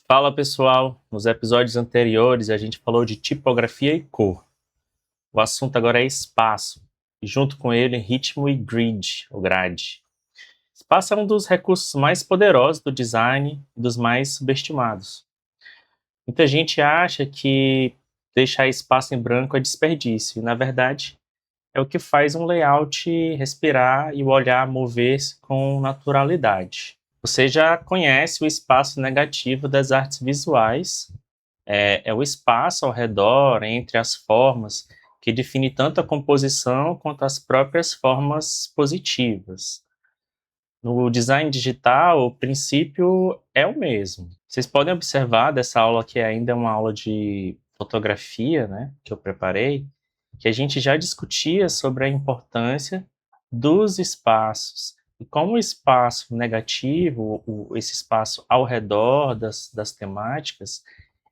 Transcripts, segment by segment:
Fala pessoal, nos episódios anteriores a gente falou de tipografia e cor. O assunto agora é espaço, e junto com ele ritmo e grid, ou grade. Espaço é um dos recursos mais poderosos do design e dos mais subestimados. Muita gente acha que deixar espaço em branco é desperdício, e na verdade é o que faz um layout respirar e o olhar mover-se com naturalidade. Você já conhece o espaço negativo das artes visuais. É o espaço ao redor, entre as formas, que define tanto a composição quanto as próprias formas positivas. No design digital, o princípio é o mesmo. Vocês podem observar dessa aula, que ainda é uma aula de fotografia, né, que eu preparei, que a gente já discutia sobre a importância dos espaços e como o espaço negativo, esse espaço ao redor das temáticas,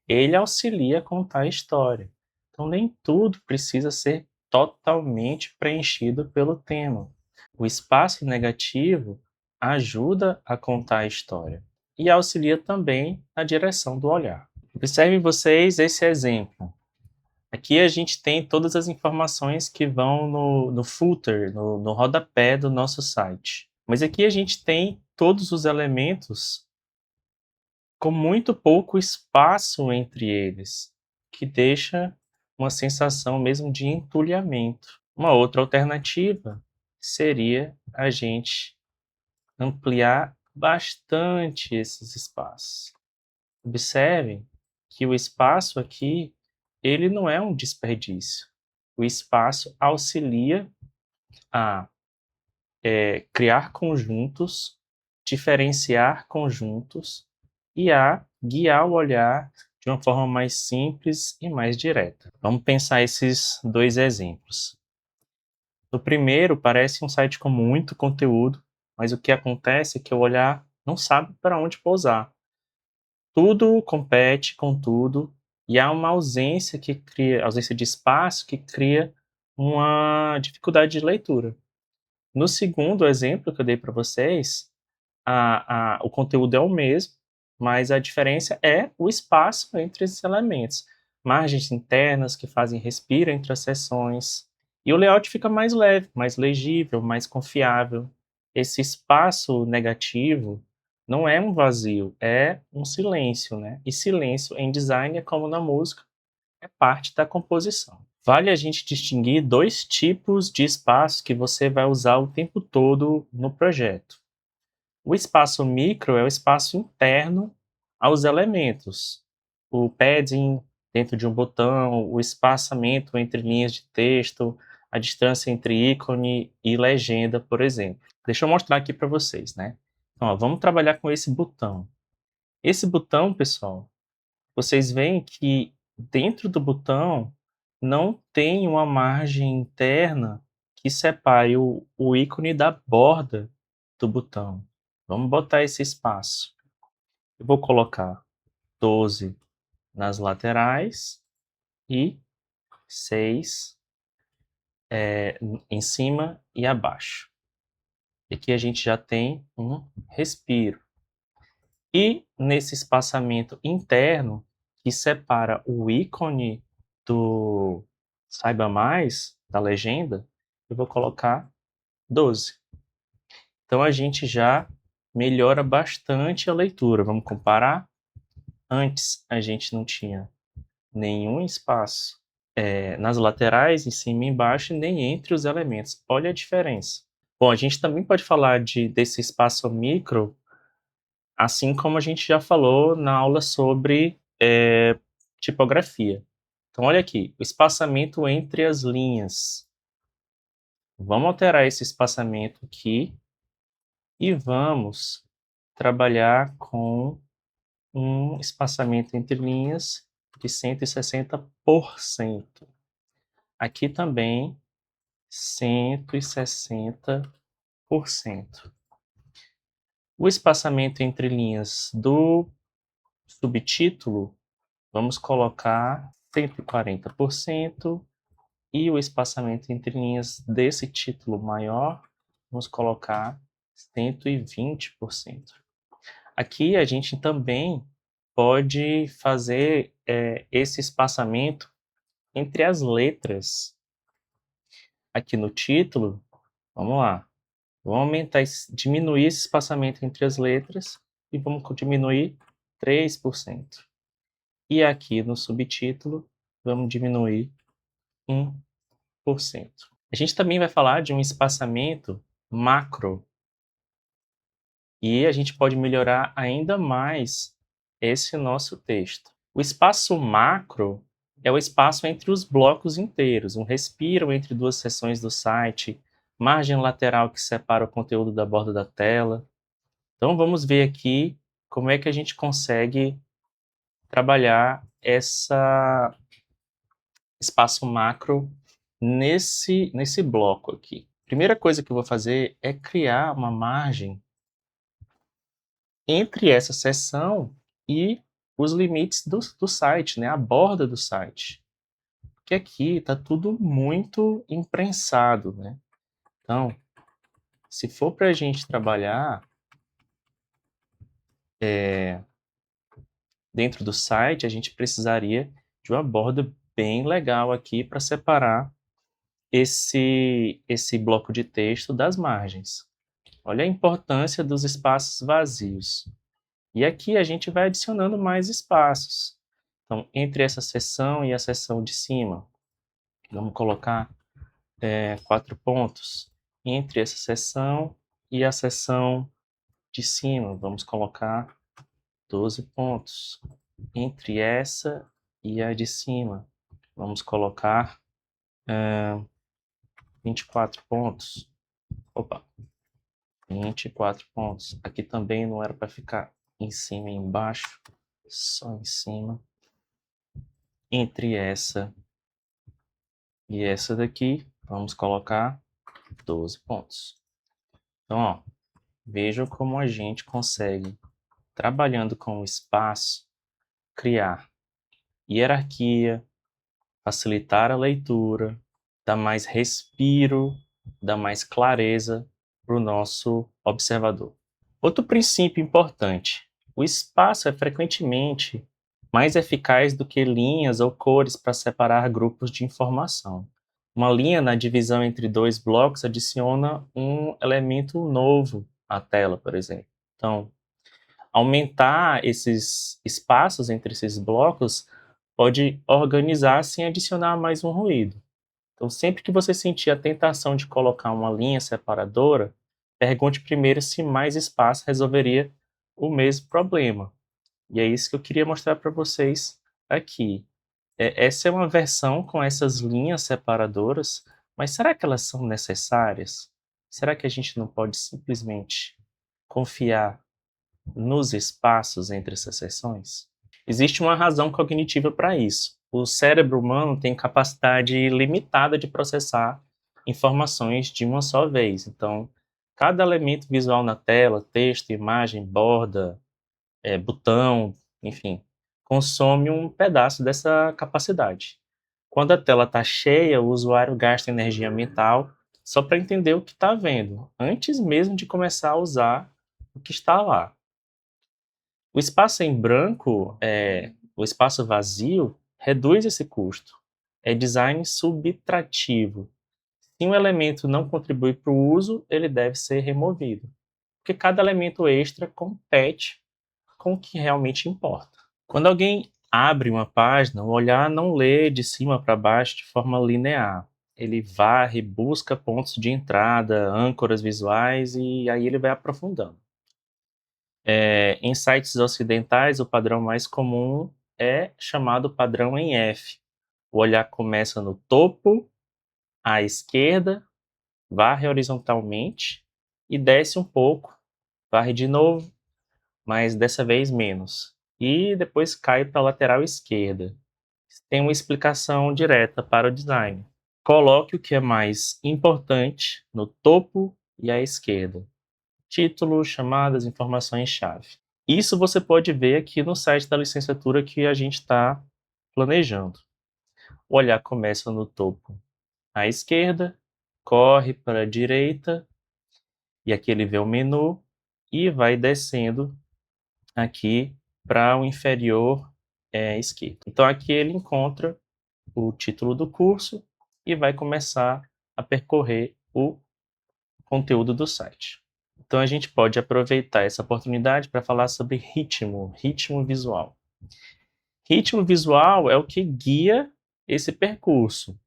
ele auxilia a contar a história. Então, nem tudo precisa ser totalmente preenchido pelo tema. O espaço negativo ajuda a contar a história e auxilia também na direção do olhar. Observem vocês esse exemplo. Aqui a gente tem todas as informações que vão no footer, no rodapé do nosso site. Mas aqui a gente tem todos os elementos com muito pouco espaço entre eles, que deixa uma sensação mesmo de entulhamento. Uma outra alternativa seria a gente ampliar bastante esses espaços. Observem que o espaço aqui, ele não é um desperdício. O espaço auxilia a criar conjuntos, diferenciar conjuntos e a guiar o olhar de uma forma mais simples e mais direta. Vamos pensar esses dois exemplos. No primeiro, parece um site com muito conteúdo, mas o que acontece é que o olhar não sabe para onde pousar. Tudo compete com tudo e há uma ausência de espaço que cria uma dificuldade de leitura. No segundo exemplo que eu dei para vocês, o conteúdo é o mesmo, mas a diferença é o espaço entre esses elementos. Margens internas que fazem respiro entre as seções. E o layout fica mais leve, mais legível, mais confiável. Esse espaço negativo não é um vazio, é um silêncio, né? E silêncio em design é como na música, é parte da composição. Vale a gente distinguir dois tipos de espaço que você vai usar o tempo todo no projeto. O espaço micro é o espaço interno aos elementos. O padding dentro de um botão, o espaçamento entre linhas de texto, a distância entre ícone e legenda, por exemplo. Deixa eu mostrar aqui para vocês, né? Então, ó, vamos trabalhar com esse botão. Esse botão, pessoal, vocês veem que dentro do botão não tem uma margem interna que separe o ícone da borda do botão. Vamos botar esse espaço. Eu vou colocar 12 nas laterais e 6 em cima e abaixo. Aqui a gente já tem um respiro. E nesse espaçamento interno, que separa o ícone do Saiba Mais, da legenda, eu vou colocar 12. Então a gente já melhora bastante a leitura. Vamos comparar? Antes a gente não tinha nenhum espaço nas laterais, em cima e embaixo, nem entre os elementos. Olha a diferença. Bom, a gente também pode falar desse espaço micro, assim como a gente já falou na aula sobre tipografia. Então, olha aqui, o espaçamento entre as linhas. Vamos alterar esse espaçamento aqui e vamos trabalhar com um espaçamento entre linhas de 160%. Aqui também 160%. O espaçamento entre linhas do subtítulo, vamos colocar 140%, e o espaçamento entre linhas desse título maior, vamos colocar 120%. Aqui a gente também pode fazer esse espaçamento entre as letras. Aqui no título, vamos lá, vamos diminuir esse espaçamento entre as letras e vamos diminuir 3%. E aqui no subtítulo, vamos diminuir 1%. A gente também vai falar de um espaçamento macro. E a gente pode melhorar ainda mais esse nosso texto. O espaço macro é o espaço entre os blocos inteiros, um respiro entre duas seções do site, margem lateral que separa o conteúdo da borda da tela. Então vamos ver aqui como é que a gente consegue trabalhar esse espaço macro nesse bloco aqui. Primeira coisa que eu vou fazer é criar uma margem entre essa seção e os limites do site, né? A borda do site. Porque aqui está tudo muito imprensado, né? Então, se for para a gente trabalhar dentro do site, a gente precisaria de uma borda bem legal aqui para separar esse bloco de texto das margens. Olha a importância dos espaços vazios. E aqui a gente vai adicionando mais espaços. Então, entre essa seção e a seção de cima, vamos colocar 4 pontos. Entre essa seção e a seção de cima, vamos colocar 12 pontos. Entre essa e a de cima, vamos colocar 24 pontos. Opa, 24 pontos. Aqui também não era para ficar em cima e embaixo, só em cima. Entre essa e essa daqui, vamos colocar 12 pontos. Então, ó, vejam como a gente consegue, trabalhando com o espaço, criar hierarquia, facilitar a leitura, dar mais respiro, dar mais clareza para o nosso observador. Outro princípio importante: o espaço é frequentemente mais eficaz do que linhas ou cores para separar grupos de informação. Uma linha na divisão entre dois blocos adiciona um elemento novo à tela, por exemplo. Então, aumentar esses espaços entre esses blocos pode organizar sem adicionar mais um ruído. Então, sempre que você sentir a tentação de colocar uma linha separadora, pergunte primeiro se mais espaço resolveria o mesmo problema. E é isso que eu queria mostrar para vocês aqui. Essa é uma versão com essas linhas separadoras, mas será que elas são necessárias? Será que a gente não pode simplesmente confiar nos espaços entre essas seções? Existe uma razão cognitiva para isso. O cérebro humano tem capacidade limitada de processar informações de uma só vez. Então, cada elemento visual na tela, texto, imagem, borda, botão, enfim, consome um pedaço dessa capacidade. Quando a tela está cheia, o usuário gasta energia mental só para entender o que está vendo, antes mesmo de começar a usar o que está lá. O espaço em branco, o espaço vazio, reduz esse custo. É design subtrativo. Se um elemento não contribui para o uso, ele deve ser removido, porque cada elemento extra compete com o que realmente importa. Quando alguém abre uma página, o olhar não lê de cima para baixo de forma linear. Ele varre, busca pontos de entrada, âncoras visuais e aí ele vai aprofundando. Em sites ocidentais, o padrão mais comum é chamado padrão em F. O olhar começa no topo, à esquerda, varre horizontalmente e desce um pouco, varre de novo, mas dessa vez menos. E depois cai para a lateral esquerda. Tem uma explicação direta para o design. Coloque o que é mais importante no topo e à esquerda. Título, chamadas, informações-chave. Isso você pode ver aqui no site da licenciatura que a gente está planejando. O olhar começa no topo à esquerda, corre para a direita, e aqui ele vê o menu, e vai descendo aqui para o inferior esquerdo. Então aqui ele encontra o título do curso e vai começar a percorrer o conteúdo do site. Então a gente pode aproveitar essa oportunidade para falar sobre ritmo visual. Ritmo visual é o que guia esse percurso,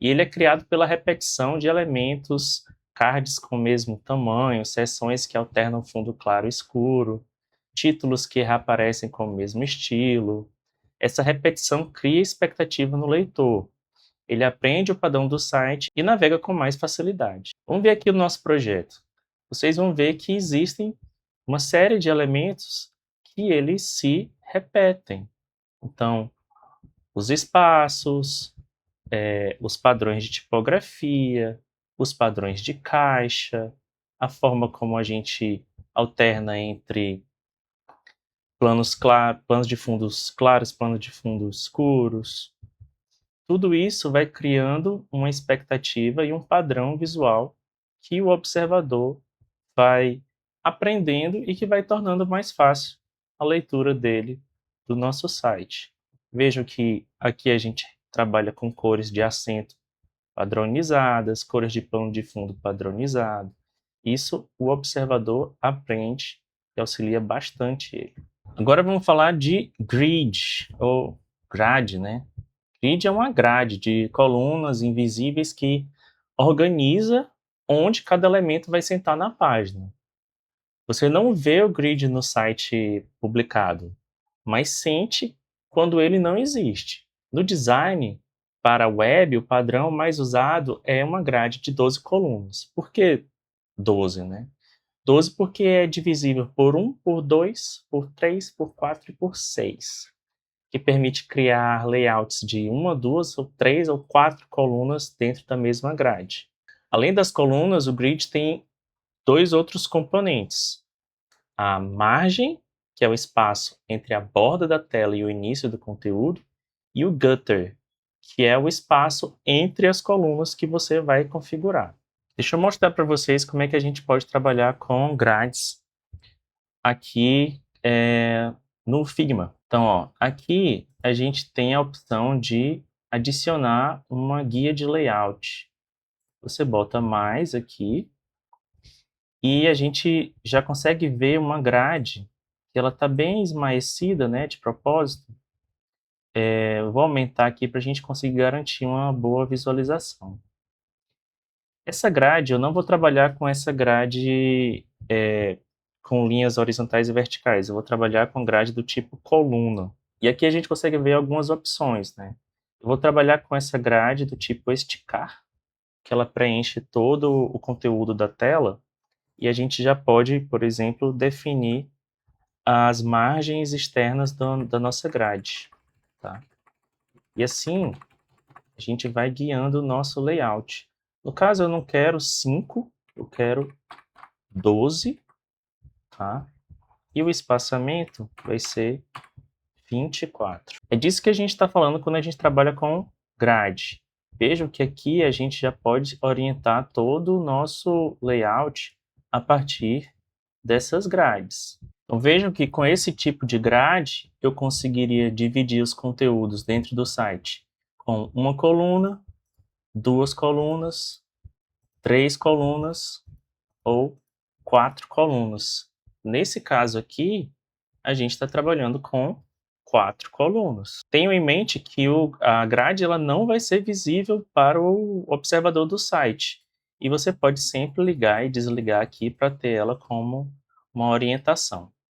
e ele é criado pela repetição de elementos, cards com o mesmo tamanho, seções que alternam fundo claro e escuro, títulos que reaparecem com o mesmo estilo. Essa repetição cria expectativa no leitor. Ele aprende o padrão do site e navega com mais facilidade. Vamos ver aqui o nosso projeto. Vocês vão ver que existem uma série de elementos que eles se repetem. Então, os espaços, os padrões de tipografia, os padrões de caixa, a forma como a gente alterna entre planos de fundos claros, planos de fundos escuros. Tudo isso vai criando uma expectativa e um padrão visual que o observador vai aprendendo e que vai tornando mais fácil a leitura dele do nosso site. Vejam que aqui a gente trabalha com cores de acento padronizadas, cores de plano de fundo padronizado. Isso o observador aprende e auxilia bastante ele. Agora vamos falar de grid, ou grade, né? Grid é uma grade de colunas invisíveis que organiza onde cada elemento vai sentar na página. Você não vê o grid no site publicado, mas sente quando ele não existe. No design, para a web, o padrão mais usado é uma grade de 12 colunas. Por que 12, né? 12 porque é divisível por 1, por 2, por 3, por 4 e por 6, que permite criar layouts de 1, 2, ou 3 ou 4 colunas dentro da mesma grade. Além das colunas, o grid tem 2 outros componentes. A margem, que é o espaço entre a borda da tela e o início do conteúdo, e o gutter, que é o espaço entre as colunas que você vai configurar. Deixa eu mostrar para vocês como é que a gente pode trabalhar com grades aqui no Figma. Então, ó, aqui a gente tem a opção de adicionar uma guia de layout. Você bota mais aqui e a gente já consegue ver uma grade que ela está bem esmaecida, né, de propósito. Eu vou aumentar aqui para a gente conseguir garantir uma boa visualização. Essa grade, eu não vou trabalhar com essa grade com linhas horizontais e verticais. Eu vou trabalhar com grade do tipo coluna. E aqui a gente consegue ver algumas opções, né? Eu vou trabalhar com essa grade do tipo esticar, que ela preenche todo o conteúdo da tela, e a gente já pode, por exemplo, definir as margens externas da nossa grade, tá? E assim, a gente vai guiando o nosso layout. No caso, eu não quero 5, eu quero 12, tá? E o espaçamento vai ser 24. É disso que a gente está falando quando a gente trabalha com grade. Vejam que aqui a gente já pode orientar todo o nosso layout a partir dessas grades. Então vejam que com esse tipo de grade eu conseguiria dividir os conteúdos dentro do site com uma coluna, 2 colunas, 3 colunas ou 4 colunas. Nesse caso aqui, a gente está trabalhando com 4 colunas. Tenham em mente que a grade ela não vai ser visível para o observador do site. E você pode sempre ligar e desligar aqui para ter ela como uma orientação.